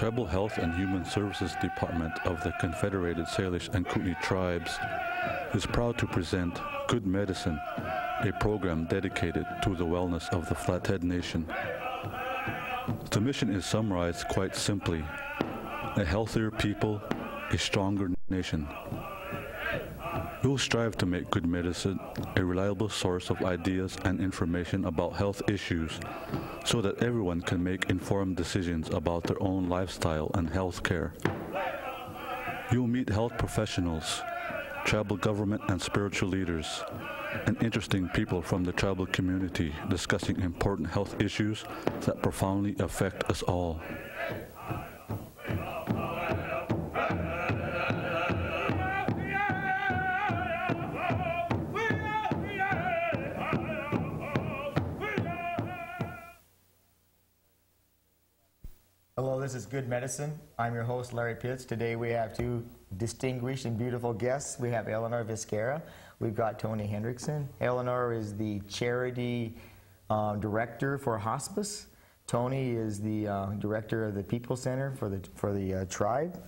Tribal Health and Human Services Department of the Confederated Salish and Kootenai Tribes is proud to present Good Medicine, a program dedicated to the wellness of the Flathead Nation. The mission is summarized quite simply: a healthier people, a stronger nation. We will strive to make good medicine a reliable source of ideas and information about health issues so that everyone can make informed decisions about their own lifestyle and health care. You will meet health professionals, tribal government and spiritual leaders, and interesting people from the tribal community discussing important health issues that profoundly affect us all. Hello, this is Good Medicine. I'm your host, Larry Pitts. Today we have two distinguished and beautiful guests. We have Eleanor Vizcarra. We've got Toni Hendrickson. Eleanor is the charity director for Hospice. Toni is the director of the People Center for the tribe.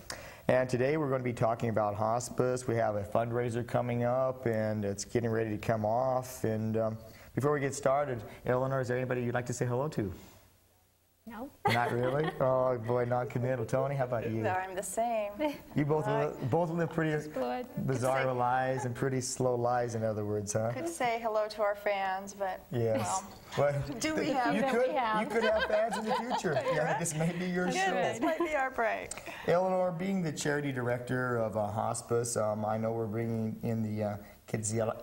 And today we're going to be talking about hospice. We have a fundraiser coming up, and it's getting ready to come off. And before we get started, Eleanor, is there anybody you'd like to say hello to? No. Not really? Oh boy, non-committal. Toni, how about you? No, I'm the same. You both live pretty bizarre lives and pretty slow lives, in other words, huh? Could say hello to our fans, but yes. well, do we have? You could have fans in the future. Yeah, this may be your show. This might be our break. Eleanor, being the charity director of Hospice, I know we're bringing in the Quetzales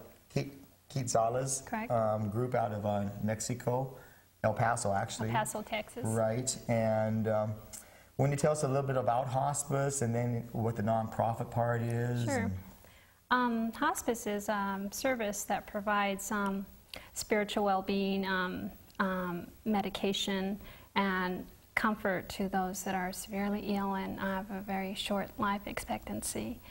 group out of Mexico. El Paso, actually. El Paso, Texas. Right. And when you tell us a little bit about hospice and then what the nonprofit part is. Sure. Hospice is a service that provides spiritual well-being, medication, and comfort to those that are severely ill and have a very short life expectancy.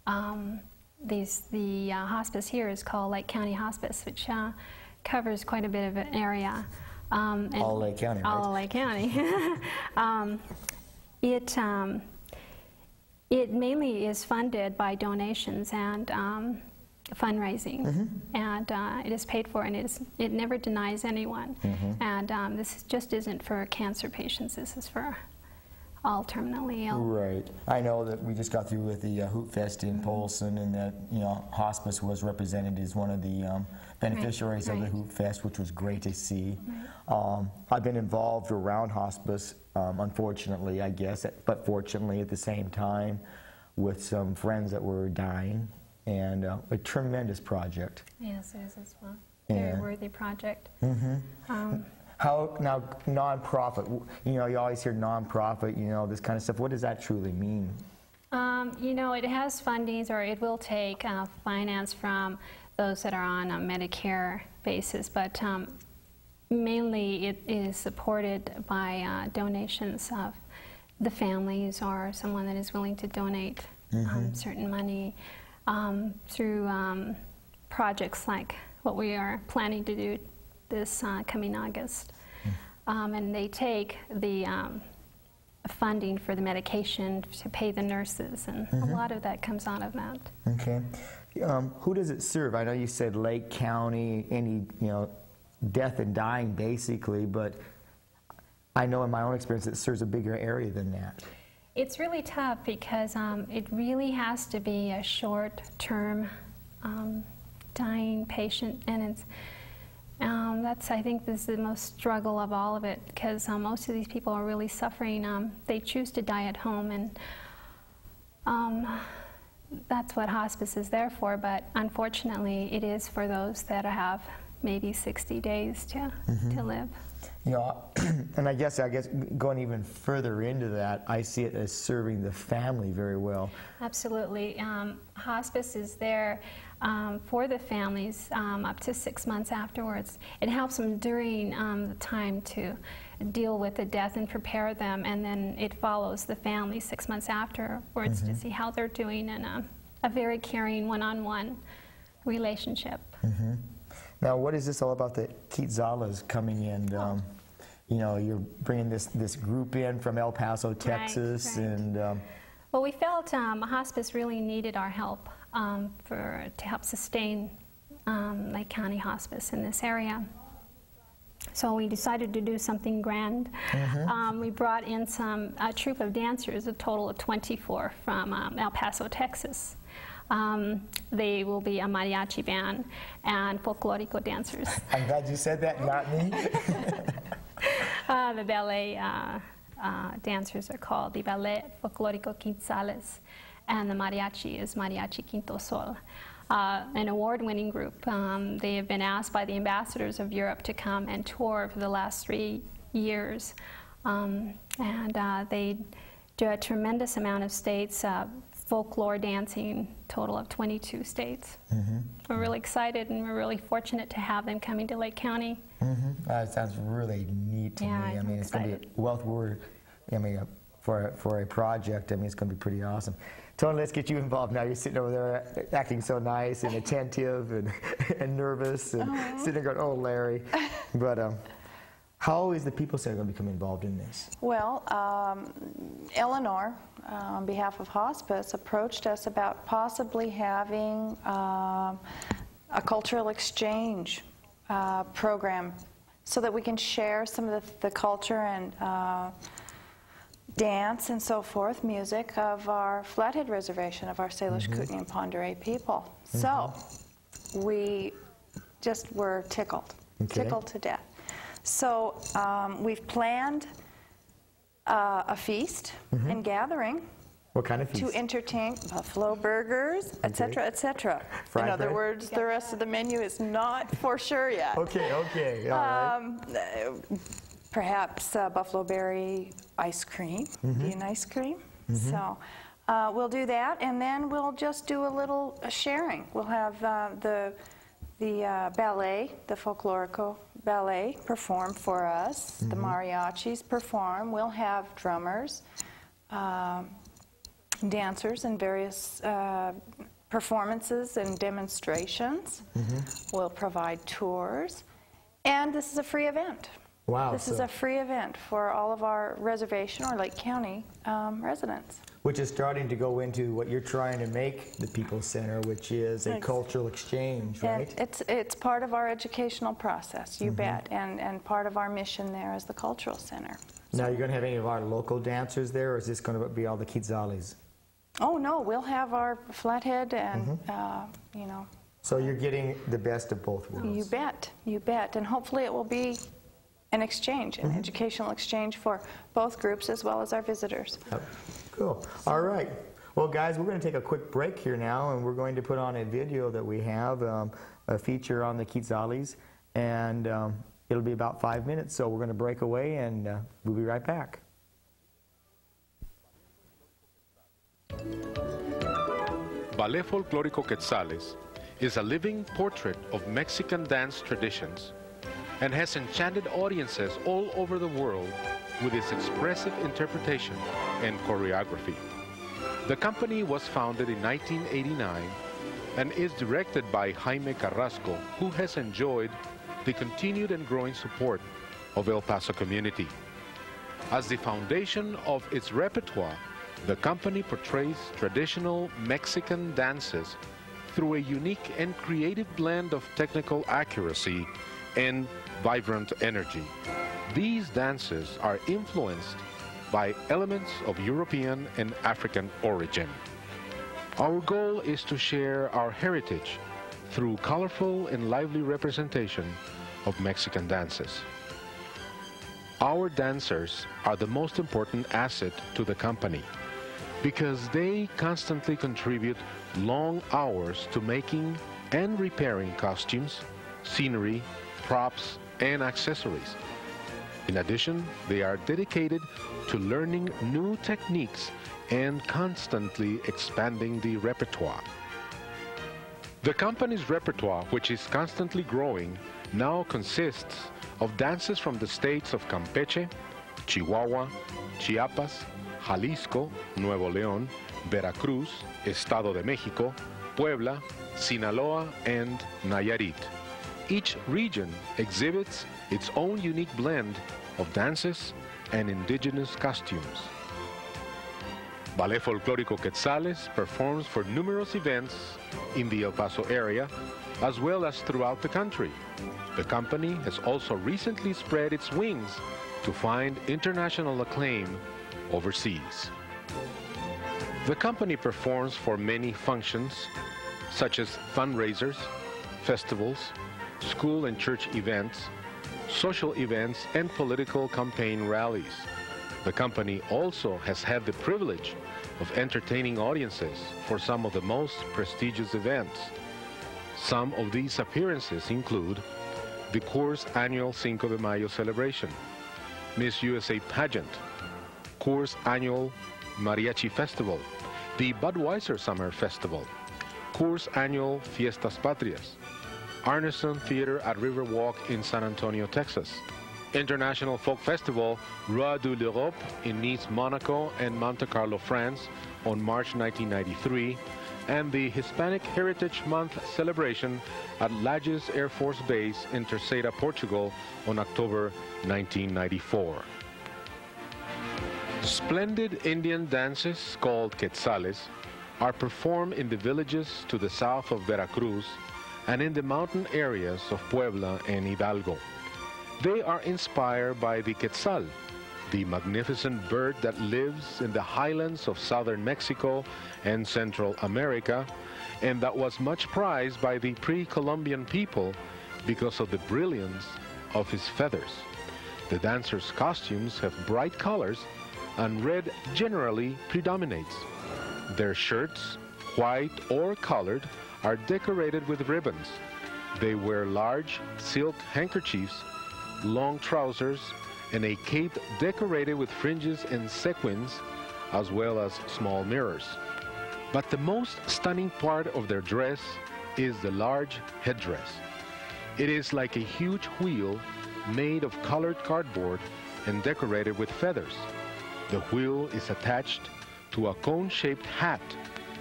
The hospice here is called Lake County Hospice, which covers quite a bit of an area. All Lake County, right? All Lake County. It mainly is funded by donations and fundraising, and it is paid for, and it never denies anyone. And this just isn't for cancer patients. This is for all terminally ill. Right. I know that we just got through with the Hoot Fest in Polson, and that hospice was represented as one of the beneficiaries of the Hoot Fest, which was great to see. I've been involved around hospice, unfortunately, I guess, but fortunately at the same time, with some friends that were dying, and a tremendous project. Yes, it is as well. Very worthy project. How now, nonprofit? You always hear nonprofit. This kind of stuff. What does that truly mean? It has fundings, or it will take finance from those that are on a Medicare basis, but mainly it is supported by donations of the families or someone that is willing to donate certain money through projects like what we are planning to do this coming August. And they take the funding for the medication to pay the nurses, and a lot of that comes out of that. Okay. Who does it serve? I know you said Lake County, any death and dying basically, but I know in my own experience it serves a bigger area than that. It's really tough because it really has to be a short-term dying patient, and it's I think this is the most struggle of all of it, because most of these people are really suffering. They choose to die at home, and that's what hospice is there for, but unfortunately it is for those that have maybe 60 days to live. And I guess going even further into that, I see it as serving the family very well. Absolutely. Hospice is there for the families up to 6 months afterwards. It helps them during the time to deal with the death and prepare them, and then it follows the family 6 months afterwards to see how they're doing, and a very caring one-on-one relationship. Now, what is this all about, the Quetzales coming in? you know, you're bringing this group in from El Paso, Texas, right. and Well, we felt hospice really needed our help to help sustain Lake County Hospice in this area. So we decided to do something grand. We brought in a troupe of dancers, a total of 24 from El Paso, Texas. They will be a mariachi band and folklorico dancers. I'm glad you said that, not me. The ballet dancers are called the Ballet Folklorico Quetzales, and the mariachi is Mariachi Quinto Sol. An award-winning group. They have been asked by the ambassadors of Europe to come and tour for the last 3 years. They do a tremendous amount of states, folklore dancing, total of 22 states. We're really excited, and we're really fortunate to have them coming to Lake County. That sounds really neat to me. I mean, it's going to be a wealth word. I mean, for a project, I mean, it's going to be pretty awesome. Toni, let's get you involved now. You're sitting over there acting so nice and attentive and nervous and sitting there going, oh, Larry. But how is the People Center going to become involved in this? Well, Eleanor, on behalf of Hospice, approached us about possibly having a cultural exchange program so that we can share some of the culture and dance and so forth, music of our Flathead Reservation, of our Salish, Kootenai, and Pend Oreille people. So we just were tickled to death. So we've planned a feast and gathering. What kind of feast? To entertain buffalo burgers, etc., etc. In other words, the rest of the menu is not for sure yet. Okay, all right. Perhaps buffalo berry ice cream, Indian ice cream. So we'll do that, and then we'll just do a little sharing. We'll have the ballet, the folklorico ballet, perform for us. The mariachis perform. We'll have drummers, dancers, and various performances and demonstrations. We'll provide tours, and this is a free event. Wow. This is a free event for all of our reservation or Lake County residents. Which is starting to go into what you're trying to make the People Center, which is a cultural exchange, right? And it's part of our educational process, you bet, and part of our mission there is the cultural center. Now, you're going to have any of our local dancers there, or is this going to be all the Quetzales? Oh, no, we'll have our Flathead and, you know. So you're getting the best of both worlds. You bet, and hopefully it will be an exchange, an educational exchange for both groups as well as our visitors. Cool. All right. Well, guys, we're going to take a quick break here now, and we're going to put on a video that we have, a feature on the Quetzales, and it'll be about 5 minutes, so we're going to break away, and we'll be right back. Ballet Folklorico Quetzales is a living portrait of Mexican dance traditions and has enchanted audiences all over the world with its expressive interpretation and choreography. The company was founded in 1989 and is directed by Jaime Carrasco, who has enjoyed the continued and growing support of El Paso community. As the foundation of its repertoire, the company portrays traditional Mexican dances through a unique and creative blend of technical accuracy and vibrant energy. These dances are influenced by elements of European and African origin. Our goal is to share our heritage through colorful and lively representation of Mexican dances. Our dancers are the most important asset to the company because they constantly contribute long hours to making and repairing costumes, scenery, props, and accessories. In addition, they are dedicated to learning new techniques and constantly expanding the repertoire. The company's repertoire, which is constantly growing, now consists of dances from the states of Campeche, Chihuahua, Chiapas, Jalisco, Nuevo León, Veracruz, Estado de México, Puebla, Sinaloa, and Nayarit. Each region exhibits its own unique blend of dances and indigenous costumes. Ballet Folclórico Quetzales performs for numerous events in the El Paso area, as well as throughout the country. The company has also recently spread its wings to find international acclaim overseas. The company performs for many functions, such as fundraisers, festivals, school and church events, social events, and political campaign rallies. The company also has had the privilege of entertaining audiences for some of the most prestigious events. Some of these appearances include the Coors annual Cinco de Mayo celebration, Miss USA pageant, Coors annual Mariachi Festival, the Budweiser Summer Festival, Coors annual Fiestas Patrias, Arneson Theater at Riverwalk in San Antonio, Texas, International Folk Festival Roi de l'Europe in Nice, Monaco, and Monte Carlo, France on March 1993, and the Hispanic Heritage Month celebration at Lajes Air Force Base in Terceira, Portugal on October 1994. Splendid Indian dances called quetzales are performed in the villages to the south of Veracruz and in the mountain areas of Puebla and Hidalgo. They are inspired by the quetzal, the magnificent bird that lives in the highlands of southern Mexico and Central America, and that was much prized by the pre-Columbian people because of the brilliance of his feathers. The dancers' costumes have bright colors, and red generally predominates. Their shirts, white or colored, are decorated with ribbons. They wear large silk handkerchiefs, long trousers, and a cape decorated with fringes and sequins, as well as small mirrors. But the most stunning part of their dress is the large headdress. It is like a huge wheel made of colored cardboard and decorated with feathers. The wheel is attached to a cone-shaped hat.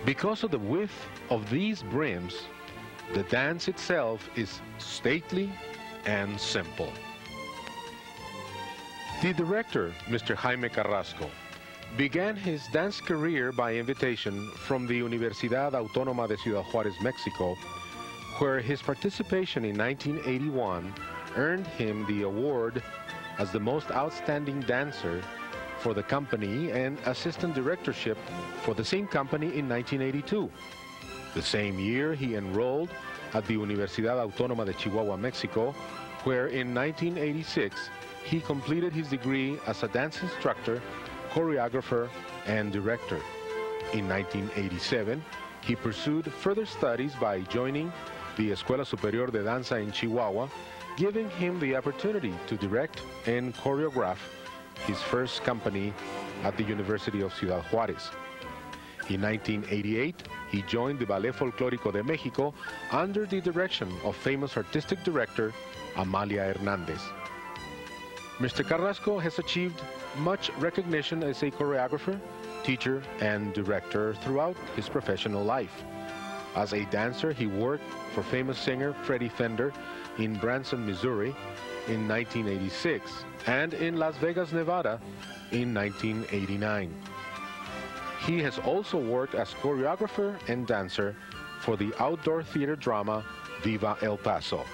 Because of the width of these brims, the dance itself is stately and simple. The director, Mr. Jaime Carrasco, began his dance career by invitation from the Universidad Autónoma de Ciudad Juárez, Mexico, where his participation in 1981 earned him the award as the most outstanding dancer for the company and assistant directorship for the same company in 1982. The same year, he enrolled at the Universidad Autónoma de Chihuahua, Mexico, where in 1986, he completed his degree as a dance instructor, choreographer, and director. In 1987, he pursued further studies by joining the Escuela Superior de Danza in Chihuahua, giving him the opportunity to direct and choreograph his first company at the University of Ciudad Juárez. In 1988, he joined the Ballet Folclórico de México under the direction of famous artistic director Amalia Hernández. Mr. Carrasco has achieved much recognition as a choreographer, teacher, and director throughout his professional life. As a dancer, he worked for famous singer Freddie Fender in Branson, Missouri in 1986 and in Las Vegas, Nevada in 1989. He has also worked as choreographer and dancer for the outdoor theater drama Viva El Paso.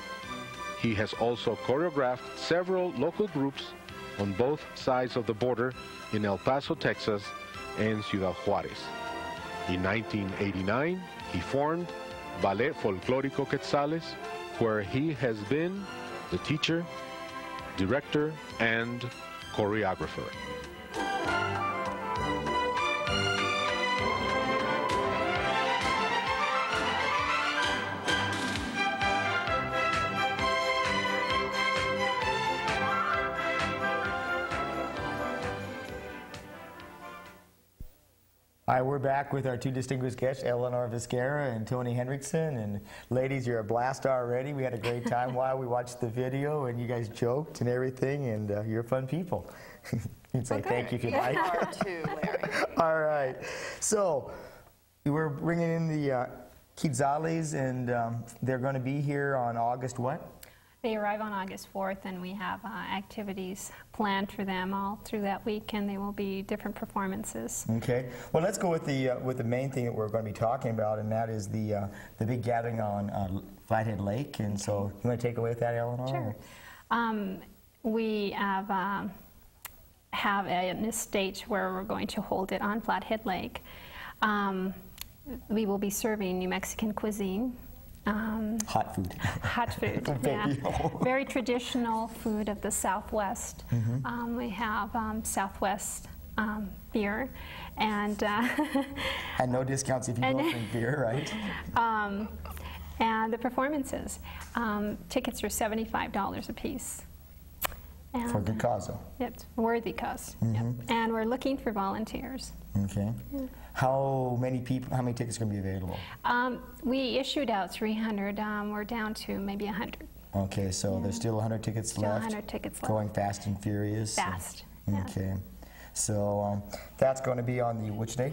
He has also choreographed several local groups on both sides of the border in El Paso, Texas, and Ciudad Juárez. In 1989, he formed Ballet Folclórico Quetzales, where he has been the teacher, director, and choreographer. Hi, we're back with our two distinguished guests, Eleanor Vizcarra and Toni Hendrickson. And ladies, you're a blast already. We had a great time while we watched the video, and you guys joked and everything, and you're fun people. You can say thank you if you'd like. You are too, Larry. All right. So we're bringing in the Quetzales, and they're going to be here on August what? They arrive on August 4th, and we have activities planned for them all through that week, and they will be different performances. Okay. Well, let's go with the main thing that we're going to be talking about, and that is the big gathering on Flathead Lake. And so, you want to take away with that, Eleanor? Sure. We have an estate where we're going to hold it on Flathead Lake. We will be serving New Mexican cuisine. Hot food. Hot food, yeah. Very traditional food of the Southwest. We have Southwest beer, and no discounts if you don't drink beer, right? And the performances. Tickets are $75 a piece. And, for a good cause, though. It's worthy cause. Yep. And we're looking for volunteers. Okay. Yeah. How many people? How many tickets are going to be available? We issued out 300. We're down to maybe 100. Okay, so there's still 100 tickets still left. 100 tickets left. Going fast and furious. Fast. Okay. So that's going to be on the which day?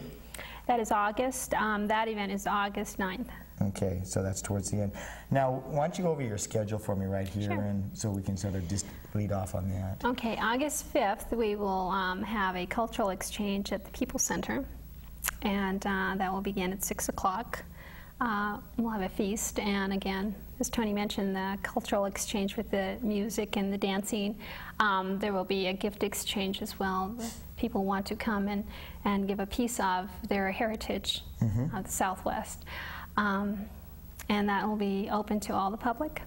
That is August. That event is August 9th. Okay, so that's towards the end. Now, why don't you go over your schedule for me right here, sure. and so we can sort of just lead off on that. Okay, August 5th, we will have a cultural exchange at the People Center, and that will begin at 6 o'clock. We'll have a feast, and again, as Toni mentioned, the cultural exchange with the music and the dancing. There will be a gift exchange as well. People want to come and give a piece of their heritage of the Southwest. And that will be open to all the public.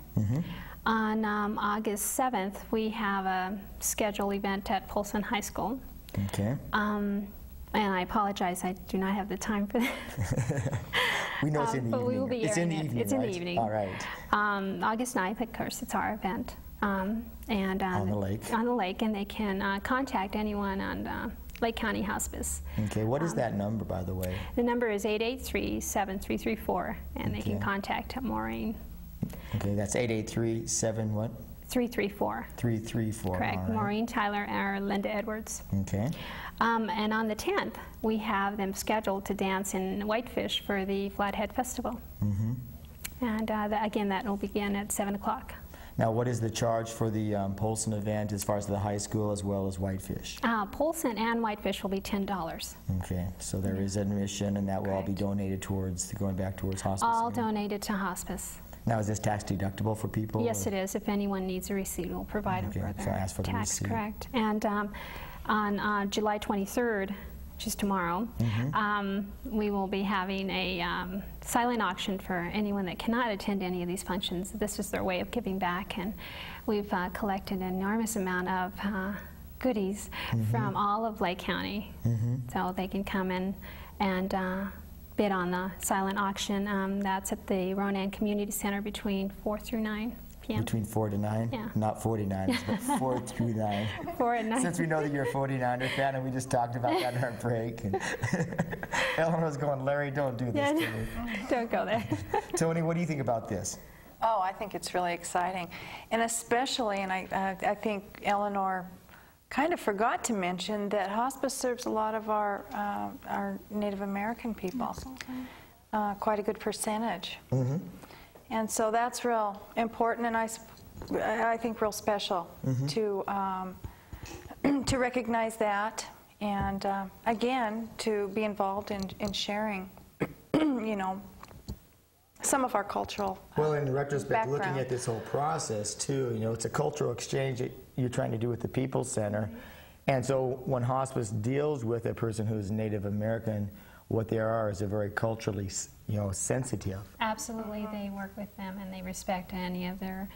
On August 7th, we have a scheduled event at Polson High School. Okay. And I apologize, I do not have the time for that. We know it's in the but evening. we will be it's in the it. evening, It's right? in the evening. All right. August 9th, of course, it's our event. And on the lake. On the lake, and they can contact anyone on Lake County Hospice. Okay, what is that number, by the way? The number is 883-7334, and they can contact Maureen. Okay, that's 883-7 what? 334. 334. Correct. All right. Maureen, Tyler, or Linda Edwards. Okay. And on the 10th, we have them scheduled to dance in Whitefish for the Flathead Festival. And again, that will begin at 7 o'clock. Now, what is the charge for the Polson event as far as the high school as well as Whitefish? Polson and Whitefish will be $10. Okay, so there is admission, and that will all be donated towards, going back towards hospice? All donated to hospice. Now, is this tax deductible for people? Yes, it is. If anyone needs a receipt, we'll provide them for so their ask for the tax. receipt. Correct. And on July 23rd, which is tomorrow, we will be having a silent auction for anyone that cannot attend any of these functions. This is their way of giving back, and we've collected an enormous amount of goodies from all of Lake County, so they can come in and bid on the silent auction. That's at the Ronan Community Center between 4 through 9 p.m. Between 4 to 9? Yeah. Not 49, but 4 through 9. 4 and 9. Since we know that you're a 49er fan, and we just talked about that in our break. And Eleanor's going, Larry, don't do this to me. Don't go there. Toni, what do you think about this? Oh, I think it's really exciting. And especially, and I think Eleanor kind of forgot to mention that hospice serves a lot of our Native American people, quite a good percentage. And so that's real important, and I think real special to recognize that, and again, to be involved in sharing, you know, some of our cultural Well, in retrospect, background. looking at this whole process too, you know, it's a cultural exchange that you're trying to do with the People Center. And so when hospice deals with a person who's Native American, what they are is they're very culturally, you know, sensitive. Absolutely, they work with them and they respect any of their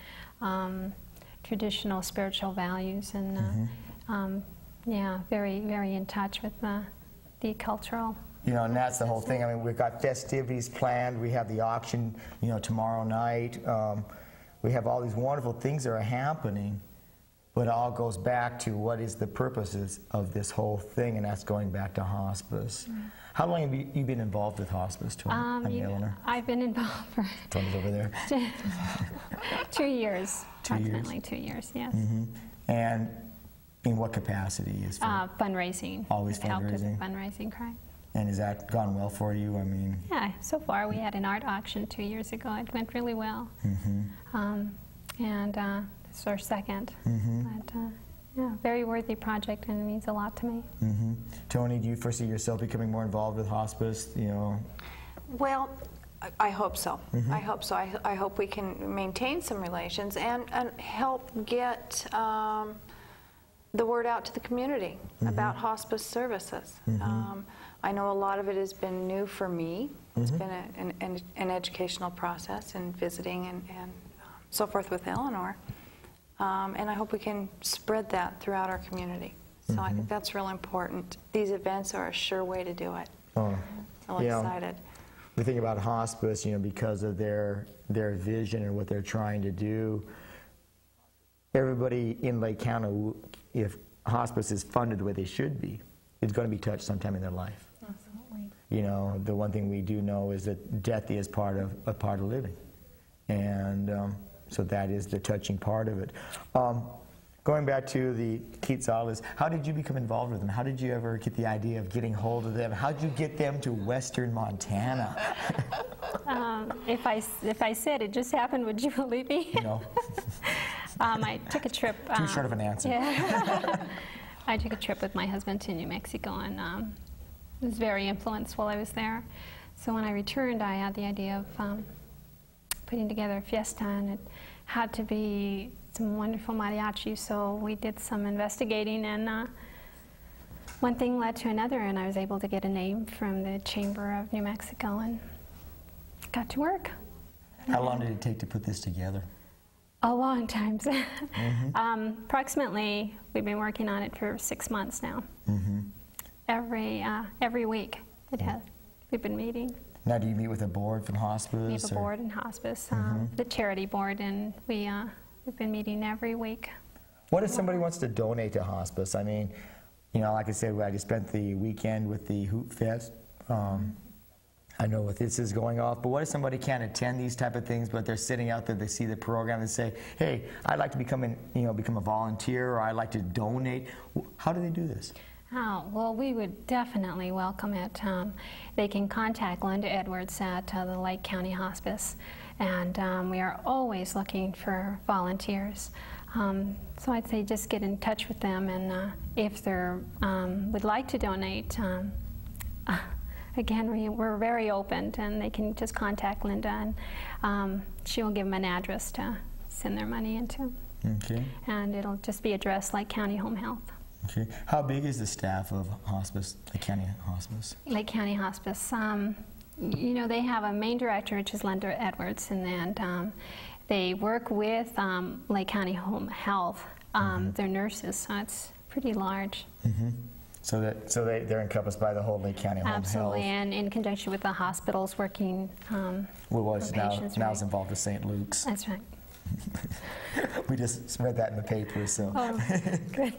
traditional spiritual values, and yeah, very, very in touch with the cultural. You know, and that's the whole thing. I mean, we've got festivities planned. We have the auction, you know, tomorrow night. We have all these wonderful things that are happening, but it all goes back to what is the purposes of this whole thing, and that's going back to hospice. How long have you been involved with hospice, Toni? Eleanor? I've been involved for Toni's over there. 2 years, 2 years. approximately 2 years, yes. And in what capacity is for? Fundraising. Always We've helped with fundraising? Fundraising, correct. And has that gone well for you? I mean, Yeah, so far we had an art auction 2 years ago. It went really well. and this is our second. But, yeah, very worthy project, and it means a lot to me. Toni, do you foresee yourself becoming more involved with hospice? You know. Well, I hope so. I hope so. I hope we can maintain some relations and help get the word out to the community about hospice services. I know a lot of it has been new for me. It's been an educational process and visiting and so forth with Eleanor. And I hope we can spread that throughout our community. So I think that's real important. These events are a sure way to do it. I'm excited. We think about hospice, you know, because of their vision and what they're trying to do. Everybody in Lake County, if hospice is funded the way they should be, is going to be touched sometime in their life. Absolutely. You know, the one thing we do know is that death is part of living, and so that is the touching part of it. Going back to the Quetzales, how did you become involved with them? How did you ever get the idea of getting hold of them? How did you get them to Western Montana? If I said it just happened, would you believe me? No. I took a trip. Too short of an answer. Yeah. I took a trip with my husband to New Mexico, and was very influenced while I was there. So when I returned, I had the idea of putting together a fiesta, and it had to be some wonderful mariachi. So we did some investigating, and one thing led to another, and I was able to get a name from the Chamber of New Mexico and got to work. How long did it take to put this together? A long time. Approximately, we've been working on it for 6 months now. Every week we've been meeting. Now, do you meet with a board from hospice? We have a board in hospice, the charity board, and we've been meeting every week. What if somebody wants to donate to hospice? I mean, you know, like I said, I just spent the weekend with the Hoop Fest. I know what this is going off, but what if somebody can't attend these type of things, but they're sitting out there, they see the program and say, hey, I'd like to become a volunteer, or I'd like to donate. How do they do this? Oh, well, we would definitely welcome it. They can contact Linda Edwards at the Lake County Hospice, and we are always looking for volunteers. So I'd say just get in touch with them, and if they would like to donate, again, we're very open, and they can just contact Linda, and she will give them an address to send their money into. Okay. And it'll just be addressed Lake County Home Health. Okay. How big is the staff of hospice, Lake County Hospice? Lake County Hospice. You know, they have a main director, which is Linda Edwards, and then they work with Lake County Home Health. They're nurses, so it's pretty large. So they're encompassed by the whole Lake County Home Health. Absolutely, and in conjunction with the hospitals working now it's involved with St. Luke's. That's right. We just read that in the paper, so. Oh, good.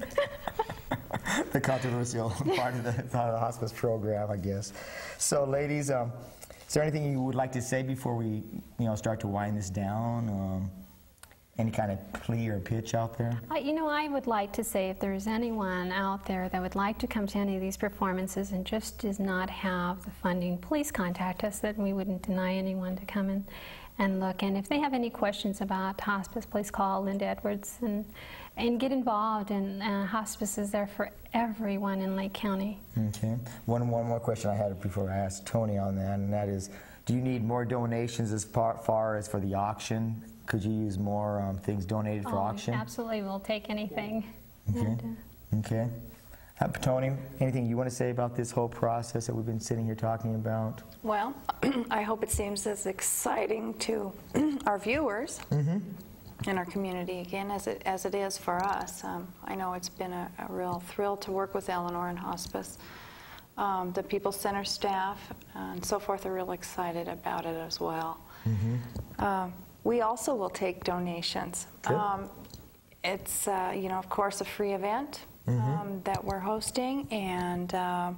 The controversial part of the hospice program, I guess. So, ladies, is there anything you would like to say before we, start to wind this down? Any kind of plea or pitch out there? I would like to say, if there's anyone out there that would like to come to any of these performances and just does not have the funding, please contact us. That we wouldn't deny anyone to come in and look. And if they have any questions about hospice, please call Linda Edwards and get involved. And hospice is there for everyone in Lake County. Okay. One more question I had before I asked Toni on that, and that is, do you need more donations as far as for the auction? Could you use more things donated for auction? Absolutely, we'll take anything. Okay. Okay. Toni, anything you want to say about this whole process that we've been sitting here talking about? Well, I hope it seems as exciting to our viewers in our community again as it is for us. I know it's been a real thrill to work with Eleanor in hospice. The People Center staff and so forth are real excited about it as well. We also will take donations. It's, of course, a free event that we're hosting, and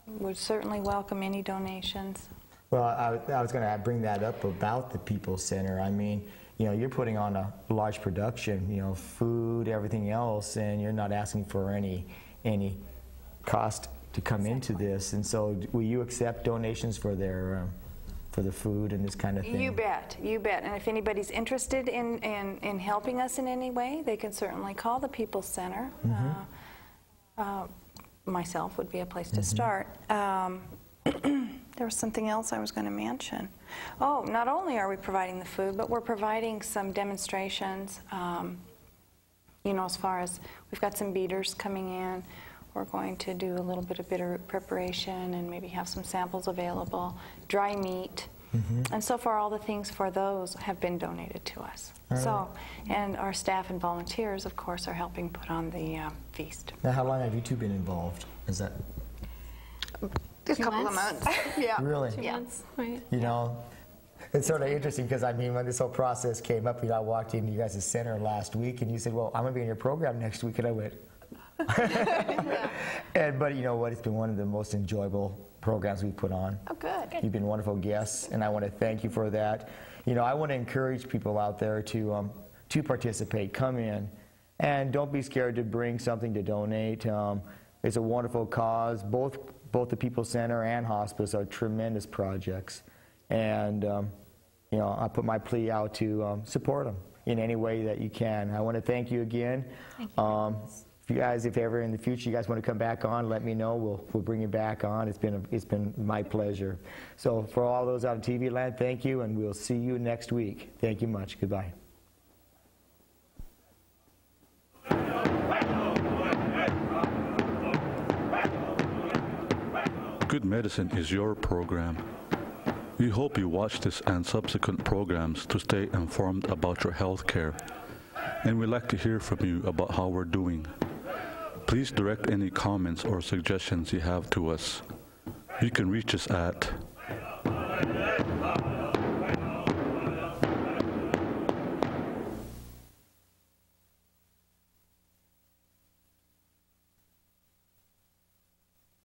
would certainly welcome any donations. Well, I was going to bring that up about the People Center. I mean, you're putting on a large production, food, everything else, and you're not asking for any cost to come into this. And so will you accept donations for their for the food and this kind of thing? You bet, you bet. And if anybody's interested in helping us in any way, they can certainly call the People's Center. Myself would be a place to start. There was something else I was going to mention. Oh, not only are we providing the food, but we're providing some demonstrations. You know, as far as we've got some beaters coming in. We're going to do a little bit of bitter preparation and maybe have some samples available, dry meat. And so far all the things for those have been donated to us. So, and our staff and volunteers, of course, are helping put on the feast. Now, how long have you two been involved? Is that a couple of months? Yeah. really? 2 months, right? You know, it's sort of interesting because, I mean, when this whole process came up, you know, I walked into you guys' center last week and you said, well, I'm going to be in your program next week, and I went, but you know what, it's been one of the most enjoyable programs we put on. Oh, good. You've been wonderful guests, and I want to thank you for that. You know, I want to encourage people out there to participate, come in, and don't be scared to bring something to donate. It's a wonderful cause. Both the People's Center and Hospice are tremendous projects, and you know, I put my plea out to support them in any way that you can. I want to thank you again. Thank you. If you guys, if ever in the future you guys want to come back on, let me know. We'll bring you back on. It's been my pleasure. So for all those out of TV land, thank you, and we'll see you next week. Thank you much. Goodbye. Good Medicine is your program. We hope you watch this and subsequent programs to stay informed about your health care. And we'd like to hear from you about how we're doing. Please direct any comments or suggestions you have to us. You can reach us at